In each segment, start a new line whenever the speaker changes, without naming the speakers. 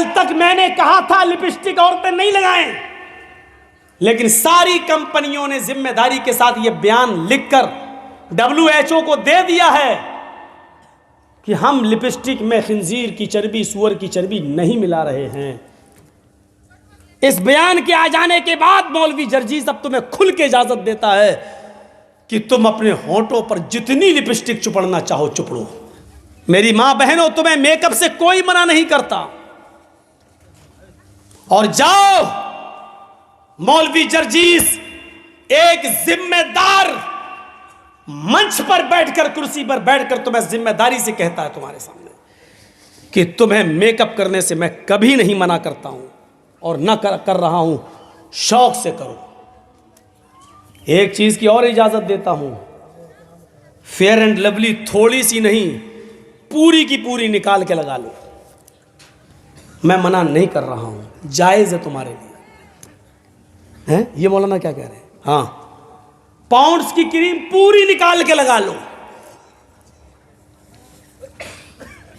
कल तक मैंने कहा था लिपस्टिक औरतें नहीं लगाएं, लेकिन सारी कंपनियों ने जिम्मेदारी के साथ यह बयान लिखकर WHO को दे दिया है कि हम लिपस्टिक में खिंजीर की चर्बी, सूअर की चर्बी नहीं मिला रहे हैं। इस बयान के आ जाने के बाद मौलवी जर्जीस अब तुम्हें खुल के इजाजत देता है कि तुम अपने होंठों पर जितनी लिपस्टिक चुपड़ना चाहो चुपड़ो। मेरी मां बहनों, तुम्हें मेकअप से कोई मना नहीं करता। और जाओ, मौलवी जर्जीस एक जिम्मेदार मंच पर बैठकर, कुर्सी पर बैठकर तुम्हें जिम्मेदारी से कहता है तुम्हारे सामने कि तुम्हें मेकअप करने से मैं कभी नहीं मना करता हूं और न कर रहा हूं, शौक से करो। एक चीज की और इजाजत देता हूं, फेयर एंड लवली थोड़ी सी नहीं, पूरी की पूरी निकाल के लगा लो। मैं मना नहीं कर रहा हूं, जायज है तुम्हारे लिए। हैं? ये मौलाना क्या कह रहे हैं? हाँ, पाउंड्स की क्रीम पूरी निकाल के लगा लो।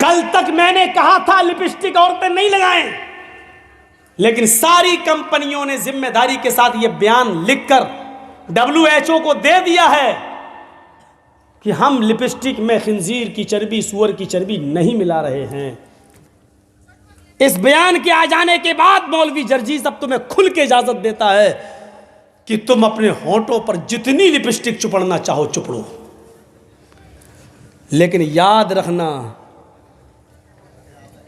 कल तक मैंने कहा था लिपस्टिक औरतें नहीं लगाएं, लेकिन सारी कंपनियों ने जिम्मेदारी के साथ यह बयान लिखकर WHO को दे दिया है कि हम लिपस्टिक में खिंजीर की चर्बी, सूअर की चर्बी नहीं मिला रहे हैं। इस बयान के आ जाने के बाद मौलवी जर्जीस अब तुम्हें खुल के इजाजत देता है कि तुम अपने होंठों पर जितनी लिपस्टिक चुपड़ना चाहो चुपड़ो। लेकिन याद रखना,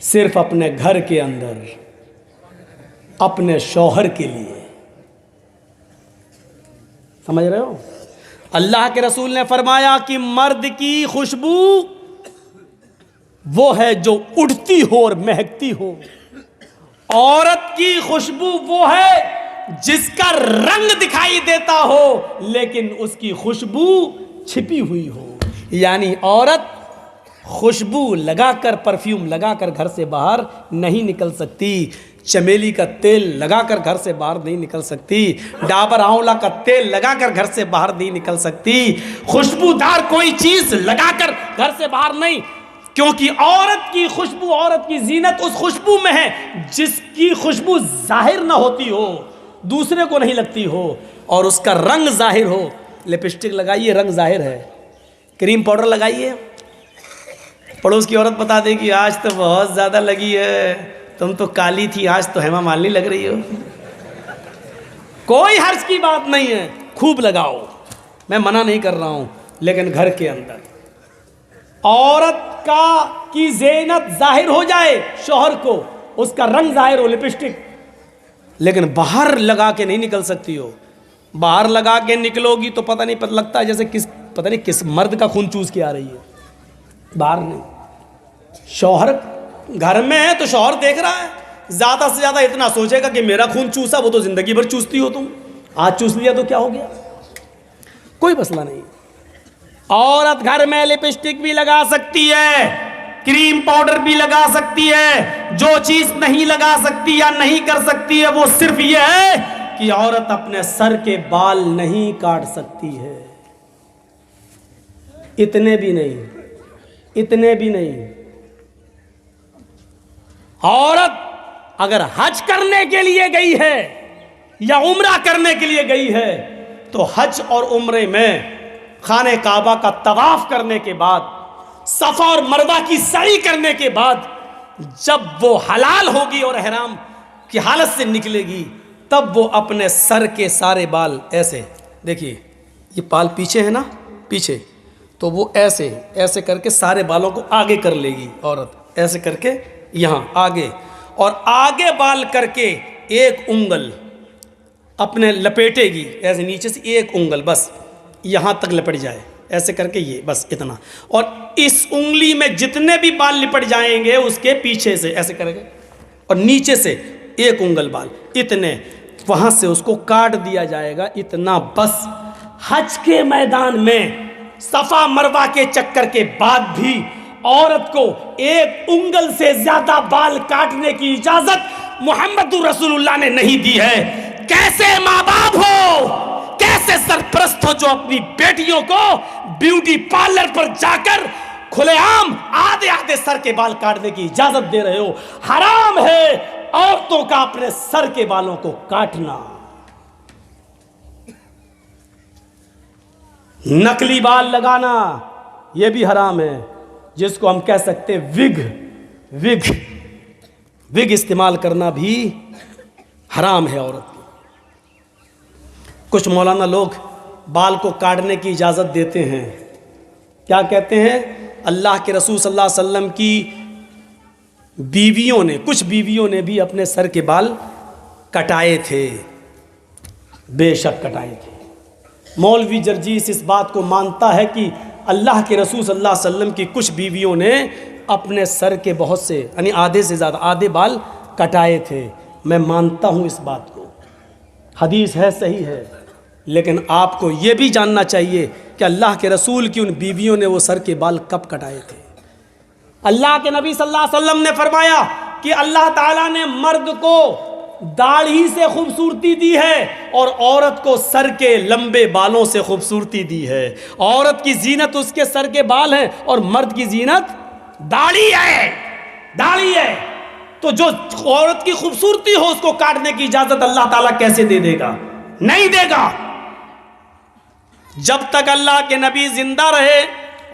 सिर्फ अपने घर के अंदर, अपने शौहर के लिए। समझ रहे हो? अल्लाह के रसूल ने फरमाया कि मर्द की खुशबू वो है जो उड़ती हो और महकती हो, औरत की खुशबू वो है जिसका रंग दिखाई देता हो लेकिन उसकी खुशबू छिपी हुई हो। यानी औरत खुशबू लगाकर, परफ्यूम लगाकर घर से बाहर नहीं निकल सकती, चमेली का तेल लगाकर घर से बाहर नहीं निकल सकती, डाबर आंवला का तेल लगाकर घर से बाहर नहीं निकल सकती, खुशबूदार कोई चीज लगाकर घर से बाहर नहीं, क्योंकि औरत की खुशबू, औरत की जीनत उस खुशबू में है जिसकी खुशबू जाहिर ना होती हो, दूसरे को नहीं लगती हो और उसका रंग जाहिर हो। लिपस्टिक लगाइए, रंग जाहिर है। क्रीम पाउडर लगाइए, पड़ोस की औरत बता दे कि आज तो बहुत ज़्यादा लगी है, तुम तो काली थी, आज तो हेमा मालिनी लग रही हो। कोई हर्ज की बात नहीं है, खूब लगाओ, मैं मना नहीं कर रहा हूँ, लेकिन घर के अंदर औरत की ज़ीनत जाहिर हो जाए, शौहर को उसका रंग जाहिर हो, लिपस्टिक, लेकिन बाहर लगा के नहीं निकल सकती हो। बाहर लगा के निकलोगी तो पता नहीं, पता लगता है जैसे पता नहीं किस मर्द का खून चूस के आ रही है, बाहर नहीं। शौहर घर में है तो शौहर देख रहा है, ज़्यादा से ज़्यादा इतना सोचेगा कि मेरा खून चूसा, वो तो ज़िंदगी भर चूसती हो तुम, आज चूस लिया तो क्या हो गया, कोई मसला नहीं। औरत घर में लिपस्टिक भी लगा सकती है, क्रीम पाउडर भी लगा सकती है, जो चीज नहीं लगा सकती या नहीं कर सकती है वो सिर्फ ये है कि औरत अपने सर के बाल नहीं काट सकती है। इतने भी नहीं, इतने भी नहीं। औरत अगर हज करने के लिए गई है या उम्रा करने के लिए गई है तो हज और उम्रे में खाने काबा का तवाफ करने के बाद, सफा और मरवा की सई करने के बाद, जब वो हलाल होगी और ihram की हालत से निकलेगी, तब वो अपने सर के सारे बाल ऐसे, देखिए ये बाल पीछे है ना, पीछे, तो वो ऐसे ऐसे करके सारे बालों को आगे कर लेगी औरत, ऐसे करके यहाँ आगे, और आगे बाल करके एक उंगल अपने लपेटेगी, ऐसे नीचे से एक उंगल बस यहाँ तक लिपट जाए, ऐसे करके ये बस इतना, और इस उंगली में जितने भी बाल लिपट जाएंगे उसके पीछे से ऐसे करेंगे, और नीचे से एक उंगल बाल, इतने वहाँ से उसको काट दिया जाएगा, इतना बस। हज के मैदान में सफ़ा मरवा के चक्कर के बाद भी औरत को एक उंगल से ज़्यादा बाल काटने की इजाज़त मुहम्मदुर रसूलुल्लाह ने नहीं दी है। कैसे माँ बाप हो, कैसे सरपरस्त हो जो अपनी बेटियों को ब्यूटी पार्लर पर जाकर खुलेआम आधे आधे सर के बाल काटने की इजाजत दे रहे हो। हराम है औरतों का अपने सर के बालों को काटना। नकली बाल लगाना यह भी हराम है, जिसको हम कह सकते हैं विग इस्तेमाल करना भी हराम है औरत की। कुछ मौलाना लोग बाल को काटने की इजाज़त देते हैं। क्या कहते हैं? अल्लाह के रसूल सल्लल्लाहु अलैहि वसल्लम की बीवियों ने, कुछ बीवियों ने भी अपने सर के बाल कटाए थे। बेशक कटाए थे। मौलवी जर्जीस इस बात को मानता है कि अल्लाह के रसूल सल्लल्लाहु अलैहि वसल्लम की कुछ बीवियों ने अपने सर के बहुत से यानी आधे से ज़्यादा आधे बाल कटाए थे। मैं मानता हूँ इस बात को, हदीस है, सही है, लेकिन आपको ये भी जानना चाहिए कि अल्लाह के रसूल की उन बीवियों ने वो सर के बाल कब कटाए थे। अल्लाह के नबी सल्लल्लाहु अलैहि वसल्लम ने फरमाया कि अल्लाह ताला ने मर्द को दाढ़ी से खूबसूरती दी है और औरत को सर के लंबे बालों से खूबसूरती दी है। औरत की जीनत उसके सर के बाल हैं और मर्द की जीनत दाढ़ी है। तो जो औरत की खूबसूरती हो उसको काटने की इजाजत अल्लाह ताला कैसे दे देगा? नहीं देगा। जब तक अल्लाह के नबी जिंदा रहे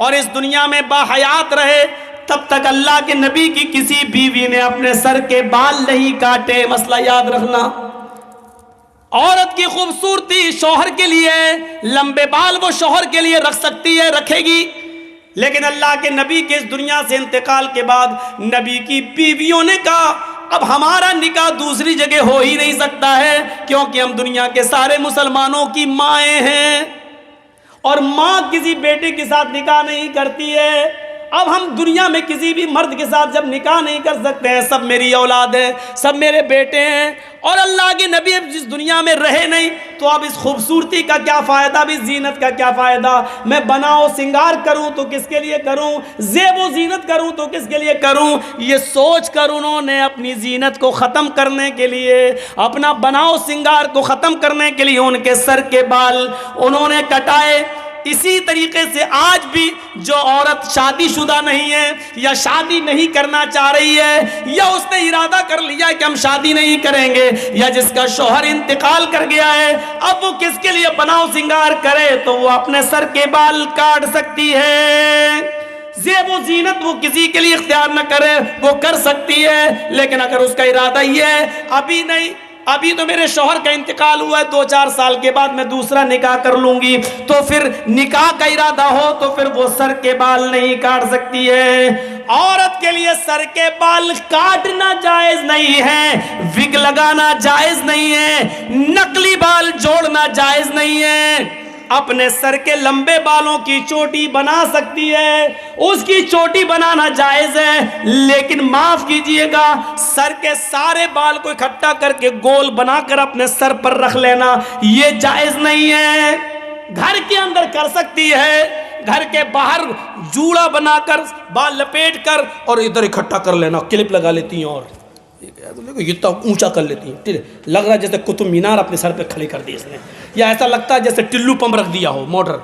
और इस दुनिया में बाहयात रहे, तब तक अल्लाह के नबी की किसी बीवी ने अपने सर के बाल नहीं काटे। मसला याद रखना। औरत की खूबसूरती शौहर के लिए, लंबे बाल वो शौहर के लिए रख सकती है, रखेगी, लेकिन अल्लाह के नबी के इस दुनिया से इंतकाल के बाद नबी की बीवियों ने कहा अब हमारा निकाह दूसरी जगह हो ही नहीं सकता है, क्योंकि हम दुनिया के सारे मुसलमानों की माएँ हैं और माँ किसी बेटे के साथ निकाह नहीं करती है। अब हम दुनिया में किसी भी मर्द के साथ जब निकाह नहीं कर सकते हैं, सब मेरी औलाद है, सब मेरे बेटे हैं, और अल्लाह के नबी अब जिस दुनिया में रहे नहीं, तो अब इस खूबसूरती का क्या फ़ायदा, अब इस जीनत का क्या फ़ायदा? मैं बनाओ सिंगार करूं तो किसके लिए करूं, ज़ेबो जीनत करूं तो किसके लिए करूं? ये सोच कर उन्होंने अपनी जीनत को ख़त्म करने के लिए, अपना बनाओ सिंगार को ख़त्म करने के लिए उनके सर के बाल उन्होंने कटाए। इसी तरीके से आज भी जो औरत शादीशुदा नहीं है या शादी नहीं करना चाह रही है, या उसने इरादा कर लिया है कि हम शादी नहीं करेंगे, या जिसका शौहर इंतकाल कर गया है, अब वो किसके लिए बनाओ सिंगार करे? तो वो अपने सर के बाल काट सकती है। ज़ेबो जीनत वो किसी के लिए इख्तियार न करे, वो कर सकती है, लेकिन अगर उसका इरादा ये है अभी नहीं, अभी तो मेरे शौहर का इंतकाल हुआ है, 2-4 साल के बाद मैं दूसरा निकाह कर लूंगी, तो फिर निकाह का इरादा हो तो फिर वो सर के बाल नहीं काट सकती है। औरत के लिए सर के बाल काटना जायज नहीं है, विग लगाना जायज नहीं है, नकली बाल जोड़ना जायज नहीं है। अपने सर के लंबे बालों की चोटी बना सकती है, उसकी चोटी बनाना जायज है, लेकिन माफ कीजिएगा सर के सारे बाल को इकट्ठा करके गोल बनाकर अपने सर पर रख लेना ये जायज नहीं है। घर के अंदर कर सकती है, घर के बाहर जूड़ा बनाकर बाल लपेट कर और इधर इकट्ठा कर लेना, क्लिप लगा लेती हैं और इतना ऊंचा कर लेती हैं, लग रहा है जैसे कुतुब मीनार अपने सर पे खड़ी कर दी इसने, या ऐसा लगता है जैसे टिल्लू पंप रख दिया हो मोटर।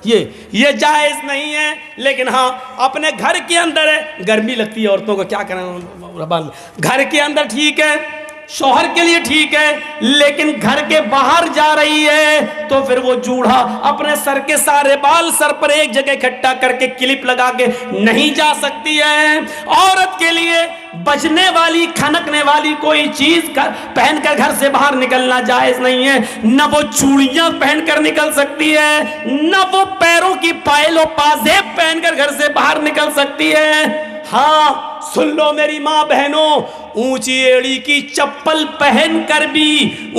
ये जायज नहीं है। लेकिन हाँ, अपने घर के अंदर है, गर्मी लगती है औरतों को, क्या करें, घर के अंदर ठीक है, शौहर के लिए ठीक है, लेकिन घर के बाहर जा रही है तो फिर वो जूड़ा अपने सर के सारे बाल सर पर एक जगह इकट्ठा करके क्लिप लगा के नहीं जा सकती है। औरत के लिए बजने वाली, खनकने वाली कोई चीज पहनकर घर से बाहर निकलना जायज नहीं है। न वो चूड़ियां पहनकर निकल सकती है, न वो पैरों की पायल और पाजेब पहनकर घर से बाहर निकल सकती है। हाँ, सुन लो मेरी माँ बहनों, ऊंची एड़ी की चप्पल पहनकर भी,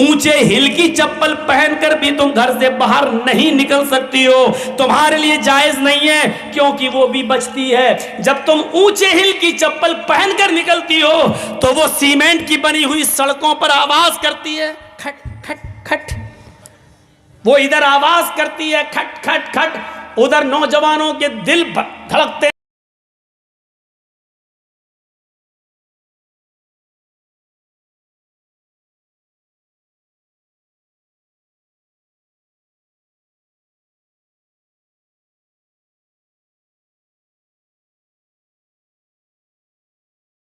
ऊंचे हिल की चप्पल पहनकर भी तुम घर से बाहर नहीं निकल सकती हो, तुम्हारे लिए जायज नहीं है, क्योंकि वो भी बचती है। जब तुम ऊंचे हिल की चप्पल पहनकर निकलती हो तो वो सीमेंट की बनी हुई सड़कों पर आवाज करती है, खट खट खट, वो इधर आवाज करती है खट खट खट, उधर नौजवानों के दिल धड़कते